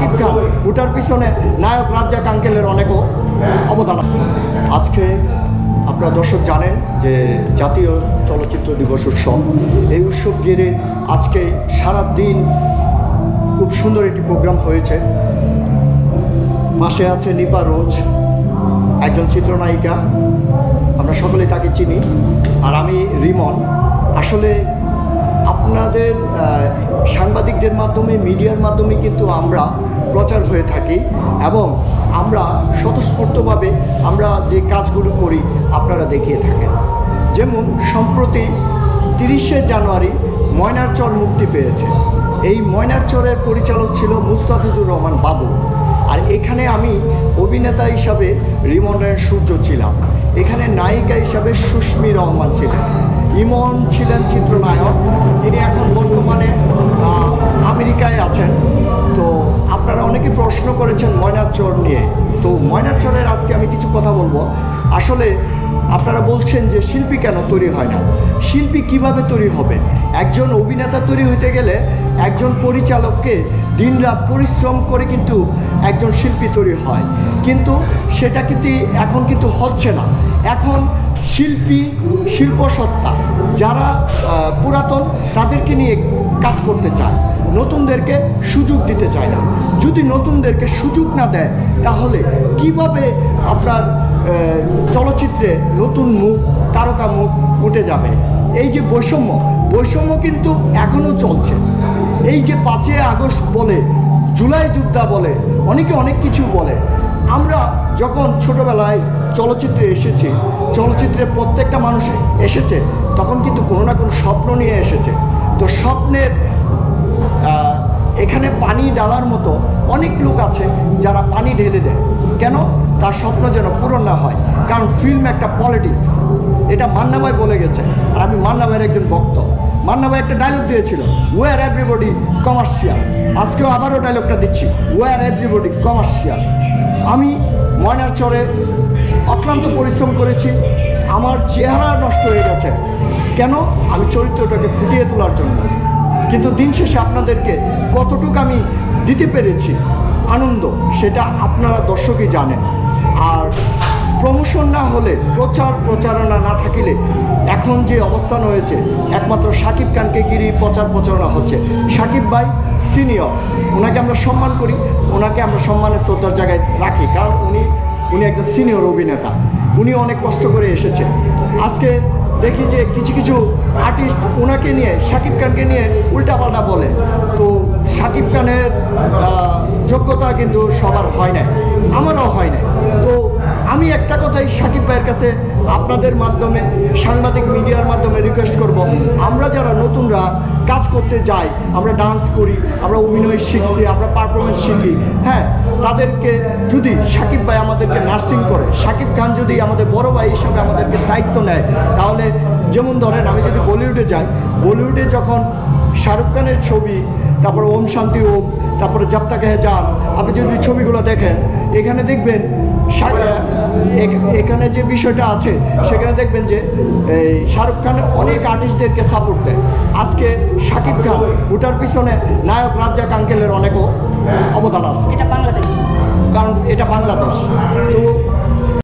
শাকিব খান ওটার পিছনে নায়ক রাজ্জাক আঙ্কেলের অনেকও অবদান। আজকে আপনারা দর্শক জানেন যে জাতীয় চলচ্চিত্র দিবস উৎসব, এই উৎসব ঘিরে আজকে সারা দিন খুব সুন্দর একটি প্রোগ্রাম হয়েছে। পাশে আছে নিপা রোজ, একজন চিত্রনায়িকা, আমরা সকলেই তাকে চিনি, আর আমি রিমন। আসলে আপনাদের সাংবাদিকদের মাধ্যমে, মিডিয়ার মাধ্যমে কিন্তু আমরা প্রচার হয়ে থাকি এবং আমরা স্বতঃস্ফূর্তভাবে আমরা যে কাজগুলো করি আপনারা দেখিয়ে থাকেন। যেমন সম্প্রতি 30শে জানুয়ারি ময়নারচর মুক্তি পেয়েছে। এই ময়নারচরের পরিচালক ছিল মুস্তাফিজুর রহমান বাবু, আর এখানে আমি অভিনেতা হিসাবে রিমন রায়ের সূর্য ছিলাম, এখানে নায়িকা হিসাবে সুস্মি রহমান ছিলেন, ইমন ছিলেন চিত্রনায়ক, তিনি এখন বর্তমানে আমেরিকায় আছেন। তো আপনারা অনেকে প্রশ্ন করেছেন ময়নারচর নিয়ে, তো ময়নারচরের আজকে আমি কিছু কথা বলবো। আসলে আপনারা বলছেন যে শিল্পী কেন তৈরি হয় না, শিল্পী কিভাবে তৈরি হবে? একজন অভিনেতা তৈরি হতে গেলে একজন পরিচালককে দিনরাত পরিশ্রম করে কিন্তু একজন শিল্পী তৈরি হয়, কিন্তু সেটা কিন্তু এখন কিন্তু হচ্ছে না। এখন শিল্পী, শিল্পসত্তা যারা পুরাতন তাদেরকে নিয়ে কাজ করতে চায়, নতুনদেরকে সুযোগ দিতে চায় না। যদি নতুনদেরকে সুযোগ না দেয় তাহলে কিভাবে আপনার চলচ্চিত্রে নতুন মুখ, তারকা মুখ উঠে যাবে? এই যে বৈষম্য কিন্তু এখনও চলছে। এই যে 5ই আগস্ট বলে, জুলাই যোদ্ধা বলে, অনেকে অনেক কিছু বলে। আমরা যখন ছোটোবেলায় চলচ্চিত্রে এসেছি, চলচ্চিত্রে প্রত্যেকটা মানুষ এসেছে তখন কিন্তু কোনো না কোনো স্বপ্ন নিয়ে এসেছে। তো স্বপ্নের এখানে পানি ডালার মতো অনেক লোক আছে যারা পানি ঢেলে দেয়। কেন? তার স্বপ্ন যেন পূরণ না হয়, কারণ ফিল্ম একটা পলিটিক্স। এটা মান্না ভাই বলে গেছে, আর আমি মান্না ভাইয়ের একজন ভক্ত। মান্না ভাই একটা ডায়লগ দিয়েছিল, ওয়ার এভরিবডি কমার্শিয়াল। আজকেও আবারও ডায়লগটা দিচ্ছি, ওয়ার এভরিবডি কমার্শিয়াল। আমি ময়নারচরে অক্লান্ত পরিশ্রম করেছি, আমার চেহারা নষ্ট হয়ে গেছে। কেন? আমি চরিত্রটাকে ফুটিয়ে তোলার জন্য। কিন্তু দিন শেষে আপনাদেরকে কতটুকু আমি দিতে পেরেছি আনন্দ, সেটা আপনারা দর্শকই জানেন। আর প্রমোশন না হলে, প্রচারণা না থাকিলে এখন যে অবস্থান হয়েছে, একমাত্র শাকিব খানকে ঘিরে প্রচারণা হচ্ছে। শাকিব ভাই সিনিয়র, ওনাকে আমরা সম্মান করি, ওনাকে আমরা সম্মানের শ্রদ্ধার জায়গায় রাখি, কারণ উনি একজন সিনিয়র অভিনেতা, উনি অনেক কষ্ট করে এসেছেন। আজকে দেখি যে কিছু আর্টিস্ট ওনাকে নিয়ে, শাকিব খানকে নিয়ে উল্টাপাল্টা বলে। তো শাকিব খানের যোগ্যতা কিন্তু সবার হয় না, আমারও হয় না। তো আমি একটা কথাই শাকিব ভাইয়ের কাছে আপনাদের মাধ্যমে, সাংবাদিক মিডিয়ার মাধ্যমে রিকোয়েস্ট করব, আমরা যারা নতুনরা কাজ করতে যাই, আমরা ডান্স করি, আমরা অভিনয় শিখছি, আমরা পারফরমেন্স শিখি, হ্যাঁ, তাদেরকে যদি শাকিব ভাই আমাদেরকে নার্সিং করে, শাকিব খান যদি আমাদের বড় ভাই হিসাবে আমাদেরকে দায়িত্ব নেয়, তাহলে যেমন ধরেন আমি যদি বলিউডে যাই, বলিউডে যখন শাহরুখ খানের ছবি, তারপরে ওম শান্তি ওম, তারপরে জব তক হ্যায় জান, আপনি যদি ছবিগুলো দেখেন, এখানে দেখবেন এখানে যে বিষয়টা আছে সেখানে দেখবেন যে এই শাহরুখ খান অনেক আর্টিস্টদেরকে সাপোর্ট দেয়। আজকে শাকিব খান ওটার পিছনে নায়ক রাজ্জাক আঙ্কেলের অনেকও অবদান আছে, এটা বাংলাদেশ, কারণ এটা বাংলাদেশ। তো